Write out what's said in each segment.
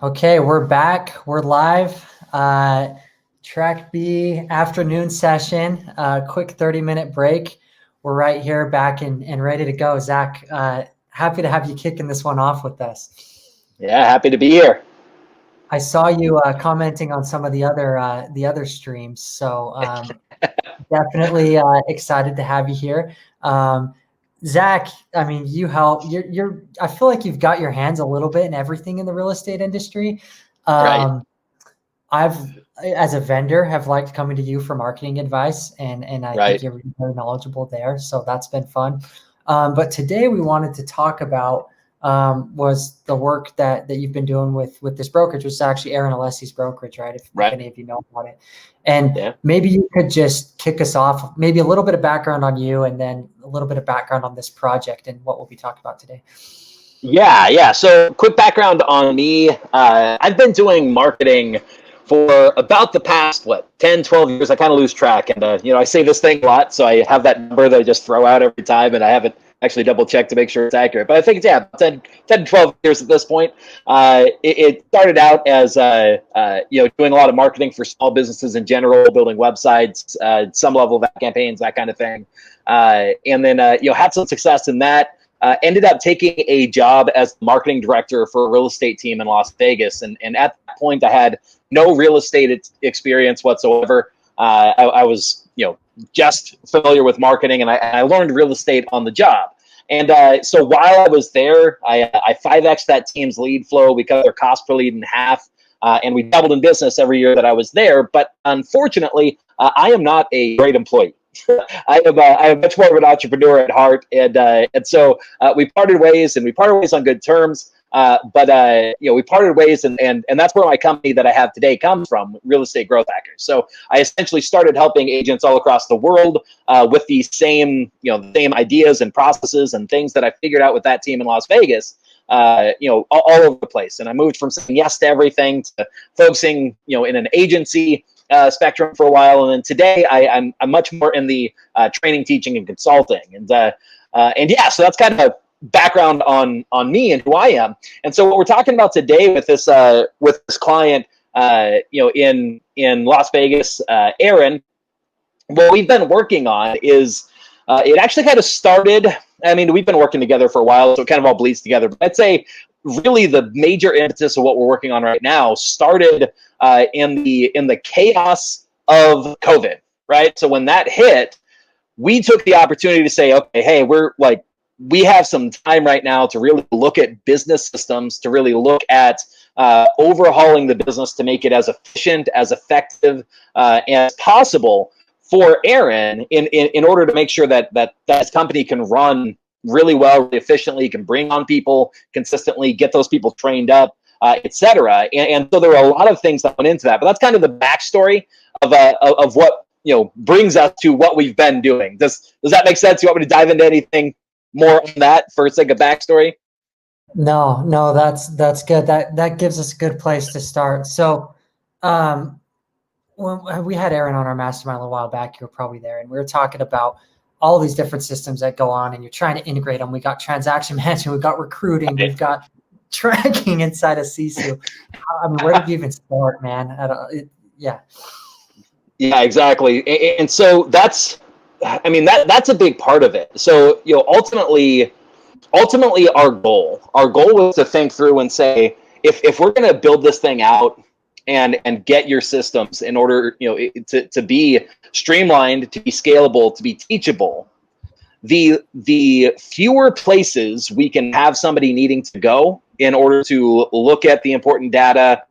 Okay, we're back. We're live. Track B afternoon session. Quick 30-minute break. We're right here back and ready to go. Zach, happy to have you kicking this one off with us. Yeah, happy to be here. I saw you commenting on some of the other streams, so definitely excited to have you here. Zach, I mean, you help. I feel like you've got your hands a little bit in everything in the real estate industry. Right. I've, as a vendor, have liked coming to you for marketing advice, and I think Right. you're very knowledgeable there. So that's been fun. But today we wanted to talk about was the work that you've been doing with this brokerage, which is actually Aaron Alessi's brokerage, right? If any of you know about it. And Yeah. maybe you could just kick us off, maybe a little bit of background on you and then a little bit of background on this project and what we'll be talking about today. Yeah. So quick background on me. I've been doing marketing for about the past, 10, 12 years. I kind of lose track. And, I say this thing a lot, so I have that number that I just throw out every time, and I haven't actually double checked to make sure it's accurate. But I think it's, 10 to 12 years at this point. It started out as, doing a lot of marketing for small businesses in general, building websites, some level of ad campaigns, that kind of thing. And then, had some success in that. Ended up taking a job as marketing director for a real estate team in Las Vegas. And at that point, I had no real estate experience whatsoever. I was, just familiar with marketing, and I learned real estate on the job. And so while I was there, I 5X'd that team's lead flow. We cut their cost per lead in half. And we doubled in business every year that I was there. But unfortunately, I am not a great employee. I am much more of an entrepreneur at heart, and so we parted ways, and we parted ways on good terms. But we parted ways, and that's where my company that I have today comes from, Real Estate Growth Hackers. So I essentially started helping agents all across the world with these same ideas and processes and things that I figured out with that team in Las Vegas. All over the place, and I moved from saying yes to everything to focusing, in an agency spectrum for a while, and then today I'm much more in the training, teaching, and consulting, and yeah, so that's kind of background on me and who I am. And so what we're talking about today with this client, in Las Vegas, Aaron, what we've been working on is it actually kind of started. I mean, we've been working together for a while, so it kind of all bleeds together. But I'd say really the major impetus of what we're working on right now started in the chaos of COVID, right? So when that hit, we took the opportunity to say, okay, hey, we have some time right now to really look at business systems, to really look at overhauling the business to make it as efficient, as effective as possible for Aaron in order to make sure that his company can run really well, really efficiently, can bring on people consistently, get those people trained up, etc. And so there were a lot of things that went into that. But that's kind of the backstory of what brings us to what we've been doing. Does that make sense? You want me to dive into anything more on that for sake of backstory? No, that's good. That gives us a good place to start. So, when we had Aaron on our mastermind a little while back, you were probably there, and we were talking about all these different systems that go on, and you're trying to integrate them. We got transaction management, we've got recruiting, we've got tracking inside of Sisu. I mean, where did you even start, man? Yeah, exactly. And so that's a big part of it. So ultimately our goal was to think through and say, if we're going to build this thing out and get your systems in order to be streamlined, to be scalable, to be teachable, the fewer places we can have somebody needing to go in order to look at the important data,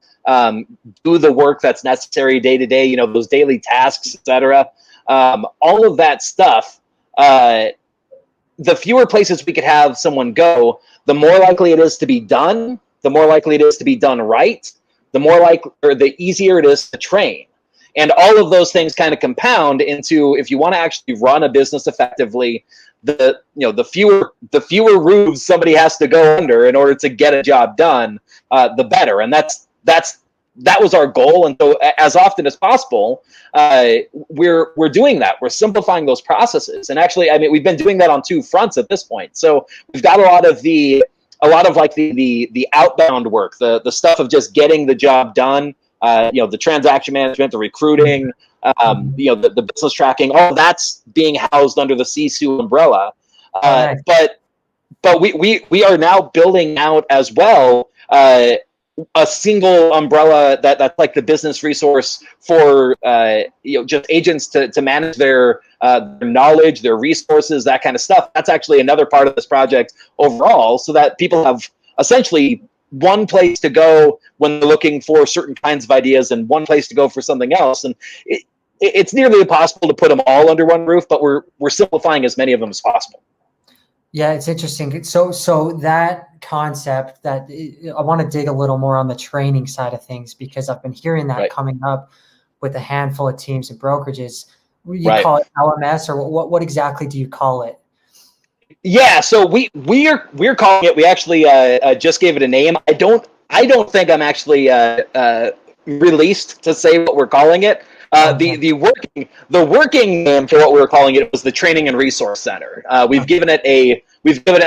do the work that's necessary day to day, those daily tasks, etc. All of that stuff, the fewer places we could have someone go, the more likely it is to be done, the more likely it is to be done right, the easier it is to train. And all of those things kind of compound into, if you want to actually run a business effectively, the fewer roofs somebody has to go under in order to get a job done, the better. And that was our goal. And so as often as possible, we're doing that. We're simplifying those processes. And actually, we've been doing that on two fronts at this point. So we've got a lot of the a lot of like the outbound work, the stuff of just getting the job done. The transaction management, the recruiting, the business tracking, all that's being housed under the CSU umbrella. Nice. But we are now building out as well a single umbrella that's like the business resource for just agents to manage their knowledge, their resources, that kind of stuff. That's actually another part of this project overall, so that people have essentially one place to go when they're looking for certain kinds of ideas and one place to go for something else. And it's nearly impossible to put them all under one roof, but we're simplifying as many of them as possible. Yeah, it's interesting. So that concept, that I want to dig a little more on the training side of things, because I've been hearing that coming up with a handful of teams and brokerages. You call it LMS, or what exactly do you call it? Yeah, so we're calling it. We actually just gave it a name. I don't think I'm actually released to say what we're calling it. Okay. The working name for what we were calling it was the Training and Resource Center. We've given it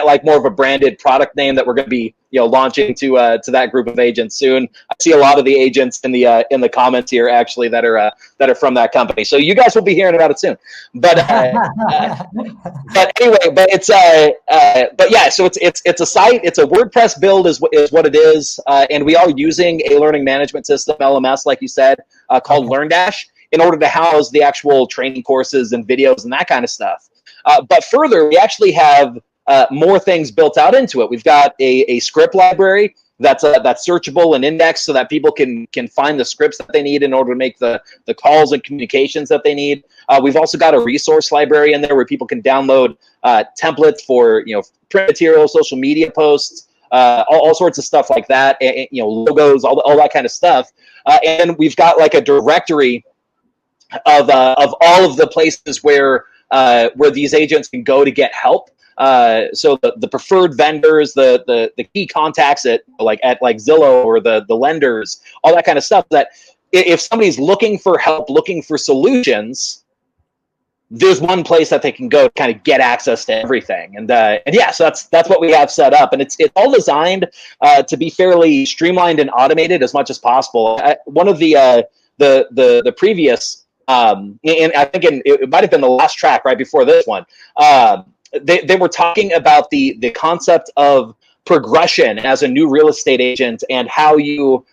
like more of a branded product name that we're going to be launching to that group of agents soon. I see a lot of the agents in the comments here actually that are from that company. So you guys will be hearing about it soon. But but anyway, but yeah. So it's a site. It's a WordPress build is what it is, and we are using a learning management system LMS, like you said, called LearnDash, in order to house the actual training courses and videos and that kind of stuff. But further, we actually have more things built out into it. We've got a script library that's searchable and indexed so that people can find the scripts that they need in order to make the calls and communications that they need. We've also got a resource library in there where people can download templates for print materials, social media posts, all sorts of stuff like that, and, logos, all that kind of stuff. And we've got like a directory of all of the places where these agents can go to get help. So the preferred vendors, the key contacts at Zillow, or the lenders, all that kind of stuff, that if somebody's looking for help, looking for solutions, there's one place that they can go to kind of get access to everything. And yeah, so that's what we have set up, and it's all designed to be fairly streamlined and automated as much as possible. One of the previous and I think it might have been the last track right before this one, they were talking about the concept of progression as a new real estate agent and how you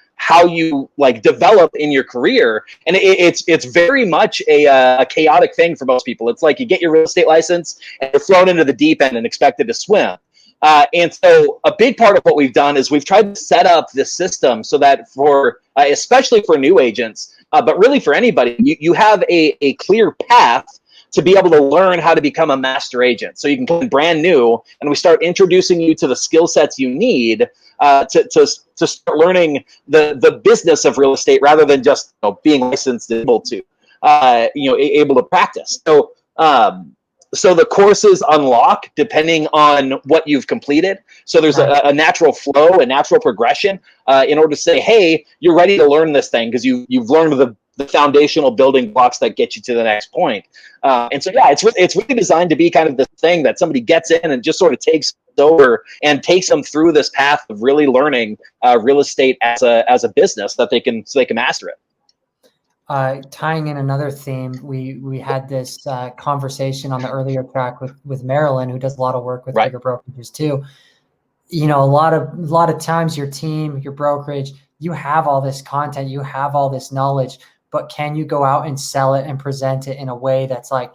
like develop in your career. And it's very much a chaotic thing for most people. It's like you get your real estate license and you're thrown into the deep end and expected to swim. And so a big part of what we've done is we've tried to set up this system so that for especially for new agents, but really for anybody, you have a clear path to be able to learn how to become a master agent. So you can come brand new, and we start introducing you to the skill sets you need to start learning the business of real estate, rather than just being licensed and able to practice. So the courses unlock depending on what you've completed. So there's a natural flow, a natural progression in order to say, hey, you're ready to learn this thing because you've learned the foundational building blocks that get you to the next point. And so, yeah, it's really designed to be kind of the thing that somebody gets in and just sort of takes over and takes them through this path of really learning real estate as a business so they can master it. Tying in another theme, we had this conversation on the earlier track with Marilyn, who does a lot of work with bigger brokerages too. A lot of times your team, your brokerage, you have all this content, you have all this knowledge, but can you go out and sell it and present it in a way that's like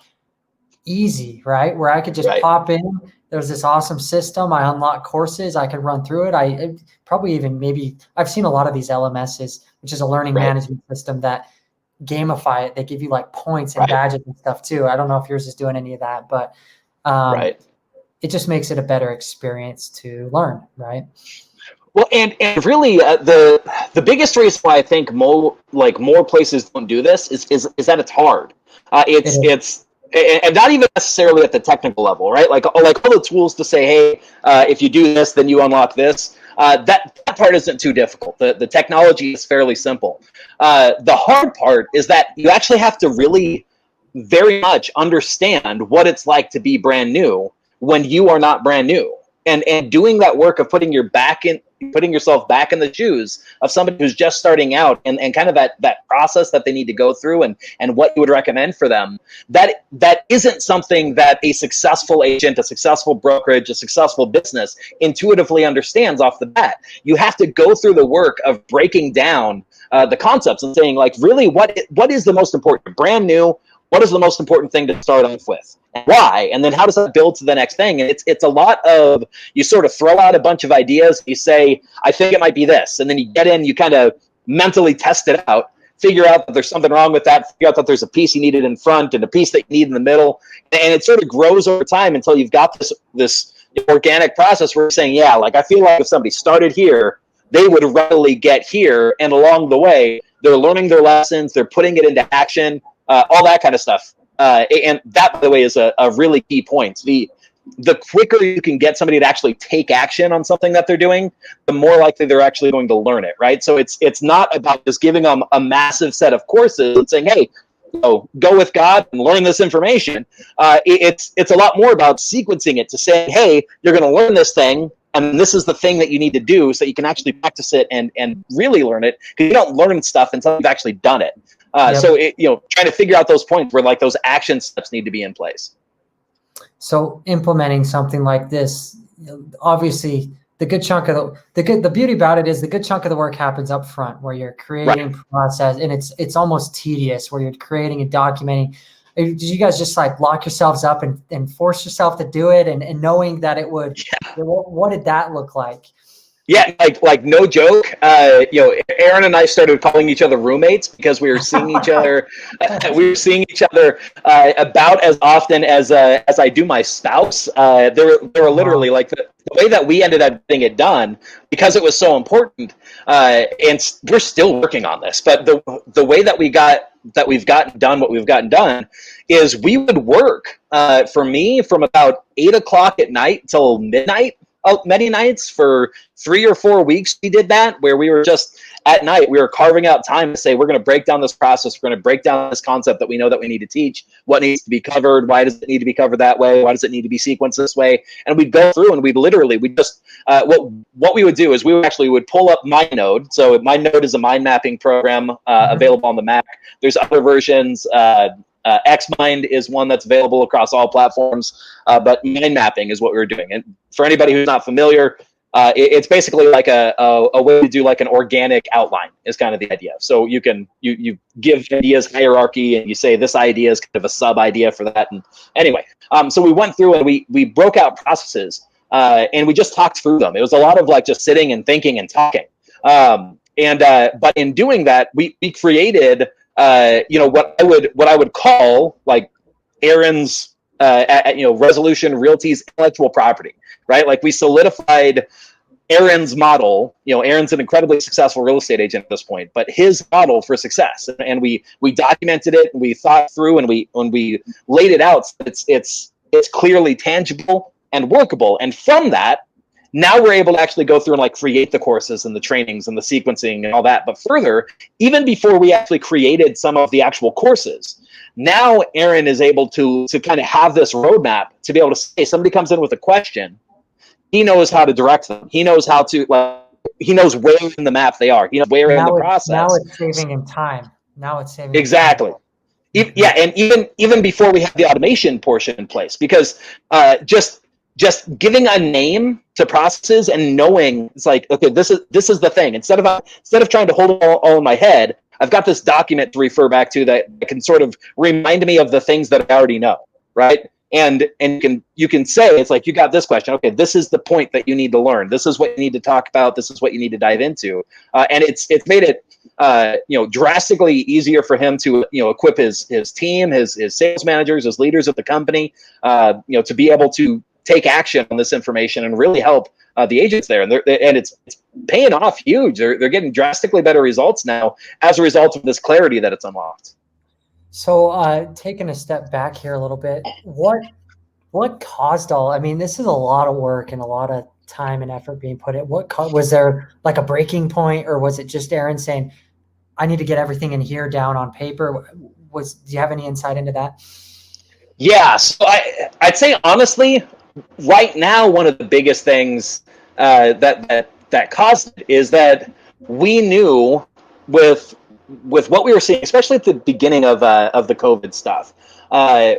easy, right? Where I could just pop in. There's this awesome system. I unlock courses. I could run through it. I probably even maybe I've seen a lot of these LMSs, which is a learning management system that gamify it. They give you like points and badges and stuff too. I don't know if yours is doing any of that, but it just makes it a better experience to learn, right? Well, and really the biggest reason why I think more places don't do this is that it's hard. It's and not even necessarily at the technical level, right? Like all the tools to say, hey, if you do this, then you unlock this. That part isn't too difficult. The technology is fairly simple. The hard part is that you actually have to really very much understand what it's like to be brand new when you are not brand new. and doing that work of putting yourself back in the shoes of somebody who's just starting out, and kind of that process that they need to go through, and what you would recommend for them, that isn't something that a successful agent, a successful brokerage, a successful business intuitively understands off the bat. You have to go through the work of breaking down the concepts and saying, like, really, what is the most important? Brand new, what is the most important thing to start off with? And why? And then how does that build to the next thing? And it's a lot of, you sort of throw out a bunch of ideas. You say, I think it might be this. And then you get in, you kind of mentally test it out, figure out that there's something wrong with that, figure out that there's a piece you needed in front and a piece that you need in the middle. And it sort of grows over time until you've got this organic process where you're saying, yeah, like, I feel like if somebody started here, they would readily get here. And along the way, they're learning their lessons, they're putting it into action, all that kind of stuff. And that, by the way, is a really key point. The quicker you can get somebody to actually take action on something that they're doing, the more likely they're actually going to learn it, right? So it's not about just giving them a massive set of courses and saying, hey, go with God and learn this information. It's a lot more about sequencing it to say, hey, you're going to learn this thing, and this is the thing that you need to do so that you can actually practice it and really learn it, because you don't learn stuff until you've actually done it. So trying to figure out those points where, like, those action steps need to be in place. So implementing something like this, obviously the good chunk of the beauty about it is the good chunk of the work happens up front, where you're creating process, and it's almost tedious, where you're creating and documenting. Did you guys just like lock yourselves up and force yourself to do it, and knowing that it would, what did that look like? Yeah, like no joke. Aaron and I started calling each other roommates because we were seeing each other. About as often as I do my spouse. They were literally like the way that we ended up getting it done, because it was so important. And we're still working on this, but the way that we've gotten done what we've gotten done is we would work for me from about 8 o'clock at night till midnight. Many nights for 3 or 4 weeks we did that, where we were just at night, we were carving out time to say, we're going to break down this process, we're going to break down this concept that we know that we need to teach, what needs to be covered, why does it need to be covered that way, why does it need to be sequenced this way. And we'd go through and we just what we would do is we would pull up MindNode. So MindNode is a mind mapping program available on the Mac. There's other versions. Xmind is one that's available across all platforms, but mind mapping is what we were doing. And for anybody who's not familiar, it's basically like a way to do like an organic outline is kind of the idea. So you give ideas hierarchy, and you say this idea is kind of a sub idea for that. And anyway, so we went through and we broke out processes, and we just talked through them. It was a lot of like just sitting and thinking and talking. But in doing that, we created what I would call like Aaron's Resolution Realty's intellectual property, right? Like, we solidified Aaron's model. Aaron's an incredibly successful real estate agent at this point, but his model for success, and we documented it, and we thought through, and when we laid it out, it's clearly tangible and workable. And from that, now we're able to actually go through and like create the courses and the trainings and the sequencing and all that. But further, even before we actually created some of the actual courses, now Aaron is able to kind of have this roadmap to be able to say, somebody comes in with a question, he knows how to direct them. He knows how to, he knows where in the map they are. He knows where in the process. Now it's saving him time. Exactly. Time. Yeah, and even before we have the automation portion in place, because just giving a name to processes and knowing it's like, okay, this is the thing. Instead of trying to hold it all in my head, I've got this document to refer back to that can sort of remind me of the things that I already know, right? And you can say, it's like, you got this question. Okay, this is the point that you need to learn. This is what you need to talk about. This is what you need to dive into. And it's made it drastically easier for him to equip his team, his sales managers, his leaders at the company, to be able to take action on this information and really help the agents there. And it's paying off huge. They're getting drastically better results now as a result of this clarity that it's unlocked. So taking a step back here a little bit, what caused all, I mean, this is a lot of work and a lot of time and effort being put in. Was there like a breaking point, or was it just Aaron saying, I need to get everything in here down on paper? Do you have any insight into that? Yeah, so I'd say honestly, right now, one of the biggest things that caused it is that we knew with what we were seeing, especially at the beginning of the COVID stuff,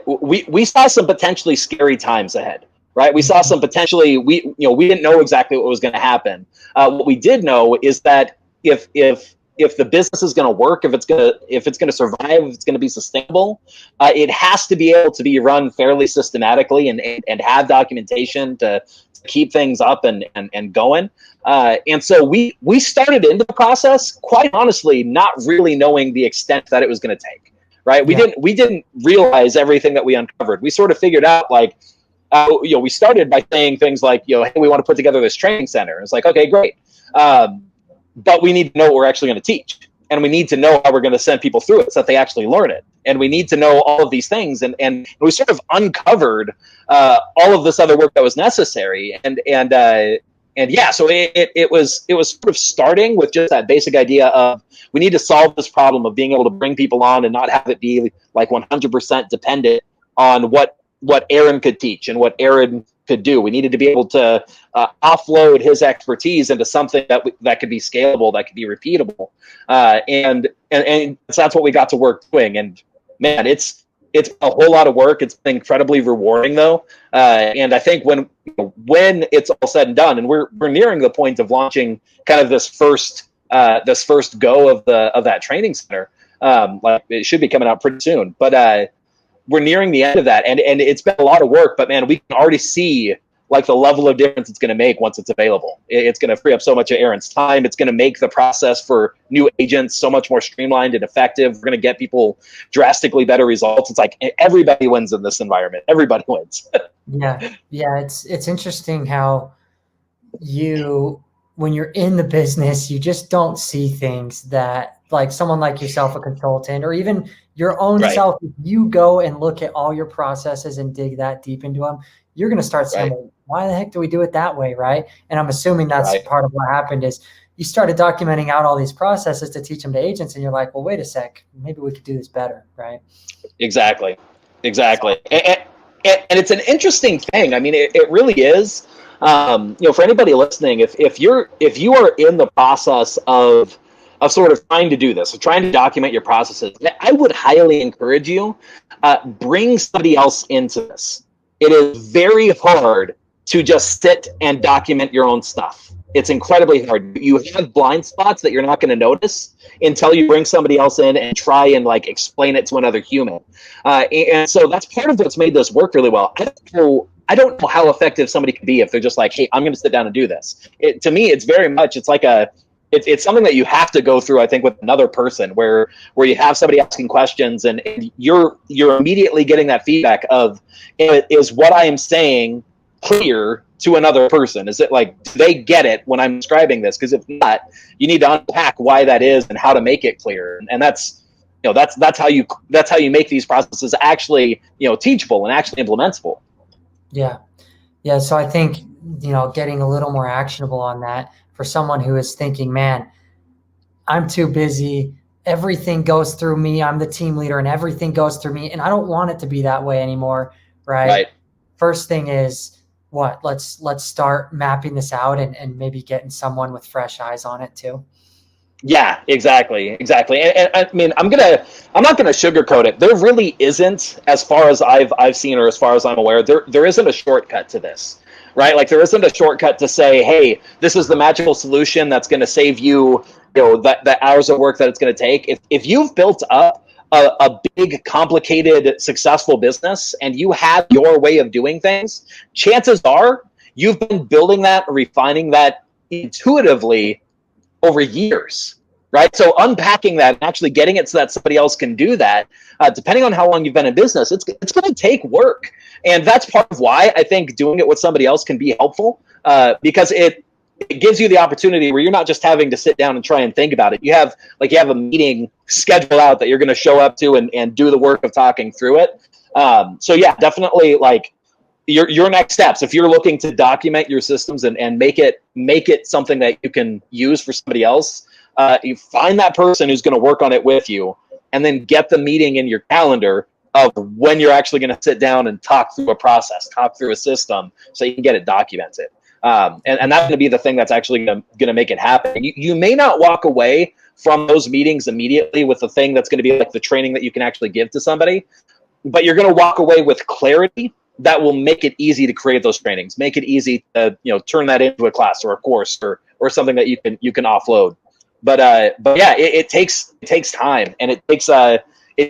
we saw some potentially scary times ahead. Right, we saw some potentially we didn't know exactly what was going to happen. What we did know is that if the business is going to work, if it's going to survive, if it's going to be sustainable, it has to be able to be run fairly systematically and have documentation to keep things up and going. And so we started into the process, quite honestly, not really knowing the extent that it was going to take. Right, we didn't realize everything that we uncovered. We sort of figured out like. We started by saying things like, hey, we want to put together this training center. It's like, okay, great. But we need to know what we're actually going to teach. And we need to know how we're going to send people through it so that they actually learn it. And we need to know all of these things. And we sort of uncovered all of this other work that was necessary. And yeah, so it was sort of starting with just that basic idea of we need to solve this problem of being able to bring people on and not have it be like 100% dependent on what Aaron could teach and what Aaron could do. We needed to be able to offload his expertise into something that could be scalable, that could be repeatable, and so that's what we got to work doing. And man, it's a whole lot of work. It's been incredibly rewarding though, and I think when it's all said and done, and we're nearing the point of launching kind of this first go of that training center. Like it should be coming out pretty soon, but. We're nearing the end of that, and it's been a lot of work, but man, we can already see like the level of difference it's going to make once it's available. It's going to free up so much of Aaron's time. It's going to make the process for new agents so much more streamlined and effective. We're going to get people drastically better results. It's like everybody wins in this environment. Everybody wins. Yeah. It's interesting how when you're in the business, you just don't see things that like someone like yourself, a consultant, or even your own self, if you go and look at all your processes and dig that deep into them, you're going to start saying, well, why the heck do we do it that way? Right. And I'm assuming that's part of what happened is you started documenting out all these processes to teach them to agents. And you're like, well, wait a sec, maybe we could do this better. Right. Exactly. And it's an interesting thing. I mean, it really is, for anybody listening, if you are in the process of sort of trying to do this, of trying to document your processes, I would highly encourage you, bring somebody else into this. It is very hard to just sit and document your own stuff. It's incredibly hard. You have blind spots that you're not going to notice until you bring somebody else in and try and like explain it to another human. And so that's part of what's made this work really well. I don't know how effective somebody could be if they're just like, hey, I'm going to sit down and do this. To me, it's very much, it's like it's something that you have to go through, I think, with another person where you have somebody asking questions and you're immediately getting that feedback of, is what I am saying clear to another person? Is it like, do they get it when I'm describing this? Because if not, you need to unpack why that is and how to make it clear. And that's how you make these processes actually, teachable and actually implementable. Yeah. So I think, getting a little more actionable on that for someone who is thinking, man, I'm too busy. Everything goes through me. I'm the team leader and everything goes through me. And I don't want it to be that way anymore. Right. First thing is let's start mapping this out and maybe getting someone with fresh eyes on it too. Yeah, exactly. And I mean, I'm not gonna sugarcoat it. There really isn't, as far as I've seen or as far as I'm aware, there isn't a shortcut to this, right? Like there isn't a shortcut to say, hey, this is the magical solution that's going to save you, that hours of work that it's going to take. If you've built up a big, complicated, successful business and you have your way of doing things, chances are you've been building that, refining that intuitively over years, right? So unpacking that and actually getting it so that somebody else can do that, depending on how long you've been in business, it's going to take work. And that's part of why I think doing it with somebody else can be helpful, because it gives you the opportunity where you're not just having to sit down and try and think about it. You have a meeting scheduled out that you're going to show up to and do the work of talking through it. So yeah, definitely like your next steps, if you're looking to document your systems and make it something that you can use for somebody else, you find that person who's going to work on it with you and then get the meeting in your calendar of when you're actually going to sit down and talk through a process, talk through a system, so you can get it documented. And that's going to be the thing that's actually going to make it happen. You may not walk away from those meetings immediately with the thing that's going to be like the training that you can actually give to somebody, but you're going to walk away with clarity that will make it easy to create those trainings, make it easy to turn that into a class or a course or something that you can offload. But yeah, it takes time, and it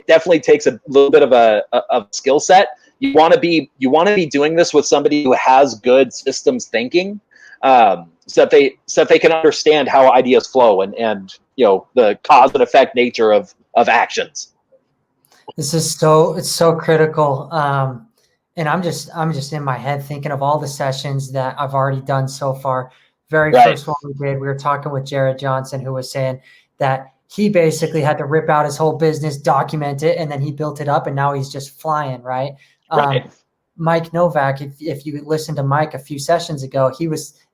definitely takes a little bit of a skill set. You want to be doing this with somebody who has good systems thinking, so that they can understand how ideas flow and the cause and effect nature of actions. This is it's so critical. And I'm just in my head thinking of all the sessions that I've already done so far. Very Right. first one we did, we were talking with Jared Johnson, who was saying that he basically had to rip out his whole business, document it, and then he built it up, and now he's just flying, right? Right. Mike Novak, if you listened to Mike a few sessions ago,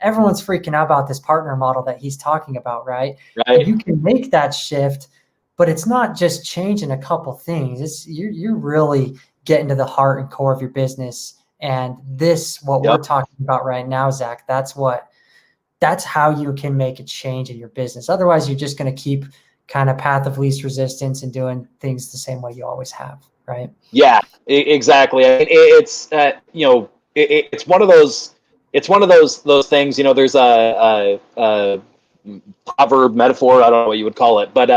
everyone's freaking out about this partner model that he's talking about, right? Right. And you can make that shift, but it's not just changing a couple things. You're really getting to the heart and core of your business. And what we're talking about right now, Zach, that's how you can make a change in your business. Otherwise, you're just going to keep kind of path of least resistance and doing things the same way you always have, right? Yeah, exactly. I mean, it's it's one of those things. There's a proverb, metaphor, I don't know what you would call it, but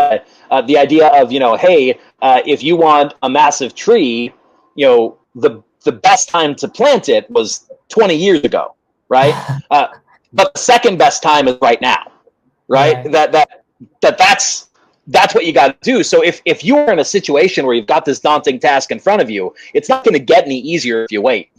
the idea of hey, if you want a massive tree, the best time to plant it was 20 years ago, right? But the second best time is right now, right? That's what you got to do. So if you're in a situation where you've got this daunting task in front of you, it's not going to get any easier if you wait.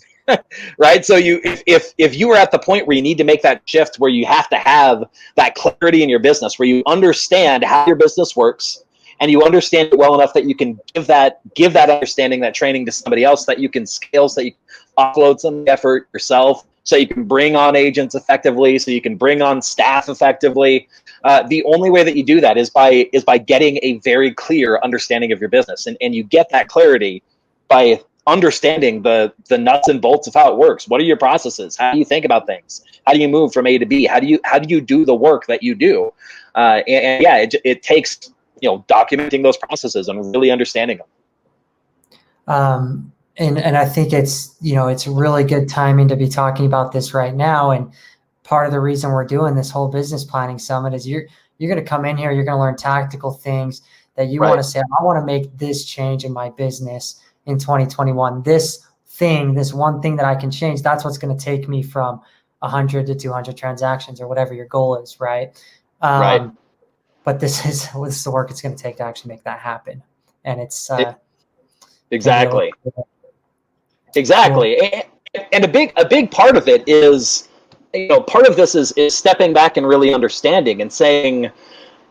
Right? So if you are at the point where you need to make that shift, where you have to have that clarity in your business, where you understand how your business works, and you understand it well enough that you can give that understanding, that training to somebody else, that you can scale, so that you offload some effort yourself, so you can bring on agents effectively, so you can bring on staff effectively. The only way that you do that is by getting a very clear understanding of your business, and you get that clarity by understanding the nuts and bolts of how it works. What are your processes? How do you think about things? How do you move from A to B? How do you do the work that you do? And yeah, it takes documenting those processes and really understanding them. And I think it's really good timing to be talking about this right now. And part of the reason we're doing this whole business planning summit is you're going to come in here, you're going to learn tactical things that you want to say, I want to make this change in my business in 2021. This one thing that I can change, that's what's going to take me from 100 to 200 transactions or whatever your goal is, right? But this is the work it's going to take to actually make that happen. And it's exactly. Cool. And a big part of it is, part of this is stepping back and really understanding and saying,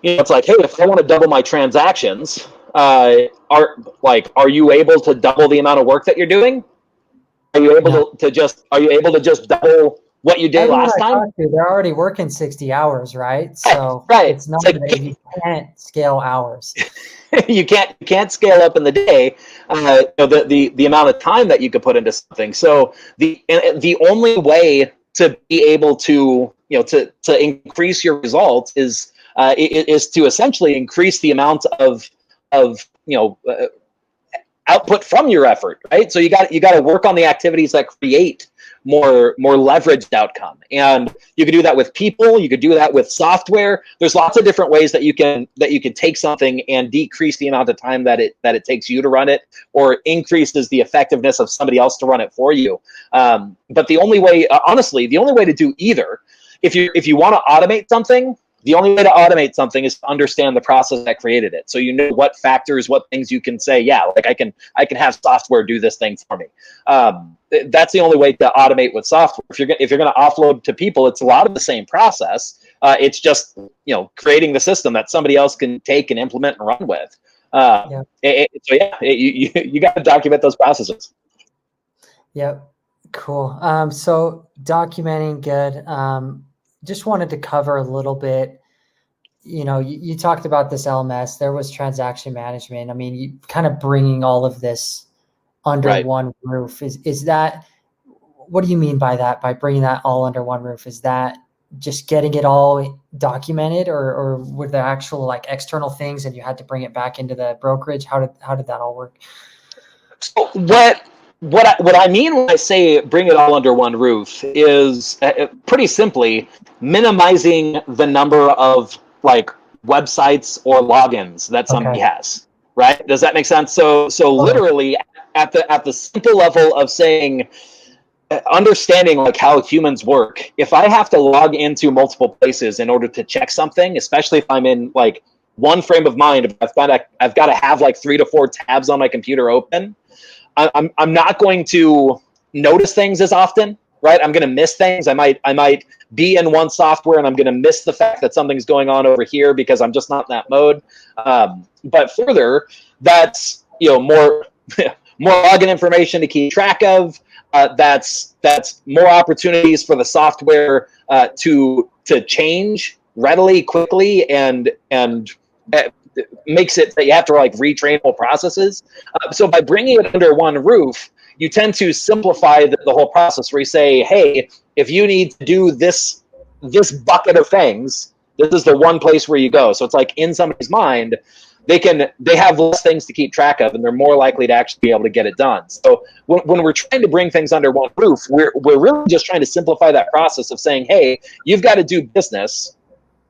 it's like, hey, if I want to double my transactions, are you able to double the amount of work that you're doing? Are you able to just double what you did last time? They're already working 60 hours, right? So it's not that you can't scale hours. You can't scale up in the day the amount of time that you could put into something. So the only way to be able to to increase your results is to essentially increase the amount of output from your effort, right? So you got to work on the activities that create more leveraged outcome, and you can do that with people. You could do that with software. There's lots of different ways that you can take something and decrease the amount of time that it takes you to run it, or increases the effectiveness of somebody else to run it for you. But the only way, honestly, to do either, if you want to automate something, the only way to automate something is to understand the process that created it. So what factors, what things you can say, yeah, like I can have software do this thing for me. That's the only way to automate with software. If you're going to offload to people, it's a lot of the same process. It's just creating the system that somebody else can take and implement and run with. You got to document those processes. Yep. Cool. So documenting, good. Just wanted to cover a little bit, you talked about this LMS, there was transaction management. I mean, you kind of bringing all of this under Right. one roof. Is that, what do you mean by that, by bringing that all under one roof? Is that just getting it all documented, or were there actual like external things and you had to bring it back into the brokerage? How did that all work? So what I mean when I say bring it all under one roof is pretty simply minimizing the number of like websites or logins that Okay. somebody has. Right? Does that make sense? So Totally. literally at the simple level of saying understanding like how humans work, if I have to log into multiple places in order to check something, especially if I'm in like one frame of mind, if I've got to have like 3 to 4 tabs on my computer open, I'm not going to notice things as often, right? I'm going to miss things. I might be in one software and I'm going to miss the fact that something's going on over here because I'm just not in that mode. But further, that's more more login information to keep track of. That's more opportunities for the software to change readily, quickly, and makes it that you have to like retrain whole processes. So by bringing it under one roof, you tend to simplify the whole process. Where you say, hey, if you need to do this bucket of things, this is the one place where you go. So it's like in somebody's mind, they have less things to keep track of, and they're more likely to actually be able to get it done. So when we're trying to bring things under one roof, we're really just trying to simplify that process of saying, hey, you've got to do business.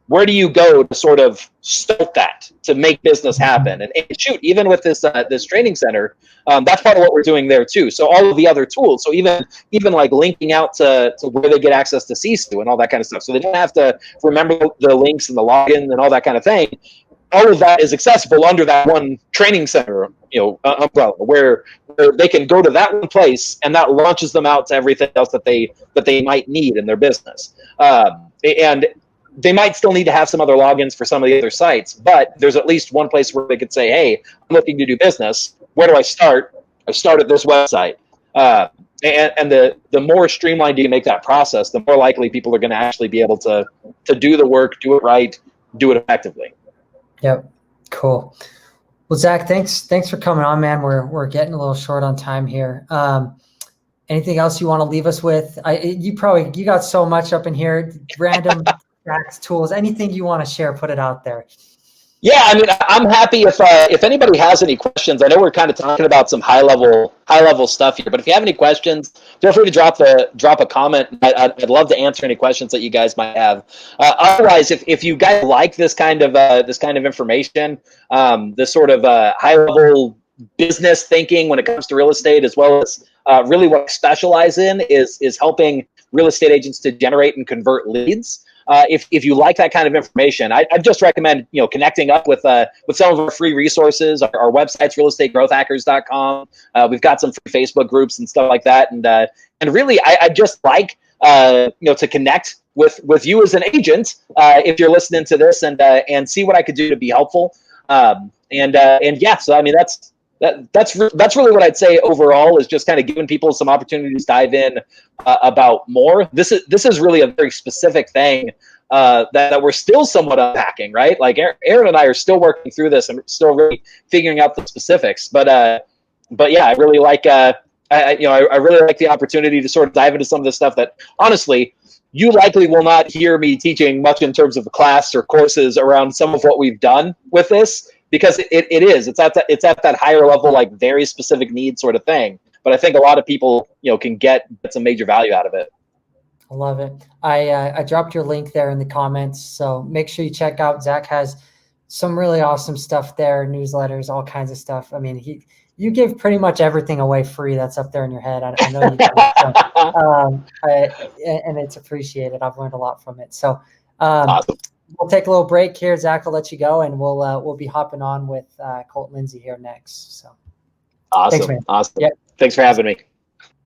Where do you go to sort of start that to make business happen? And shoot, even with this training center, that's part of what we're doing there too. So all of the other tools, so even like linking out to where they get access to CSU and all that kind of stuff, so they don't have to remember the links and the login and all that kind of thing. All of that is accessible under that one training center, umbrella, where they can go to that one place, and that launches them out to everything else that they might need in their business. And they might still need to have some other logins for some of the other sites, but there's at least one place where they could say, hey, I'm looking to do business. Where do I start? I start at this website. And the more streamlined you make that process, the more likely people are going to actually be able to do the work, do it right, do it effectively. Yep. Cool. Well, Zach, thanks for coming on, man. We're getting a little short on time here. Anything else you want to leave us with? You got so much up in here, random facts, tools, anything you want to share, put it out there. Yeah, I mean, I'm happy if anybody has any questions. I know we're kind of talking about some high level stuff here, but if you have any questions, feel free to drop a comment. I'd love to answer any questions that you guys might have. Otherwise, if you guys like this kind of information, this sort of high level business thinking when it comes to real estate, as well as really what I specialize in is helping real estate agents to generate and convert leads. If you like that kind of information, I'd just recommend connecting up with some of our free resources. Our website's realestategrowthhackers.com. We've got some free Facebook groups and stuff like that, and really I just like to connect with you as an agent if you're listening to this, and see what I could do to be helpful. And yeah, so I mean that's really what I'd say overall, is just kind of giving people some opportunities to dive in about more. This is really a very specific thing that we're still somewhat unpacking, right? Like Aaron and I are still working through this and still really figuring out the specifics. But yeah, I really like I really like the opportunity to sort of dive into some of this stuff that honestly you likely will not hear me teaching much in terms of the class or courses around some of what we've done with this. Because it's at that higher level, like very specific need sort of thing. But I think a lot of people, can get some major value out of it. I love it. I dropped your link there in the comments, so make sure you check out. Zach has some really awesome stuff there, newsletters, all kinds of stuff. I mean, you give pretty much everything away free that's up there in your head. I know you do. So, and it's appreciated. I've learned a lot from it. So. Awesome. We'll take a little break here. Zach will let you go, and we'll be hopping on with Colt Lindsay here next. So, awesome. Thanks, man. Awesome. Yep. Thanks for having me.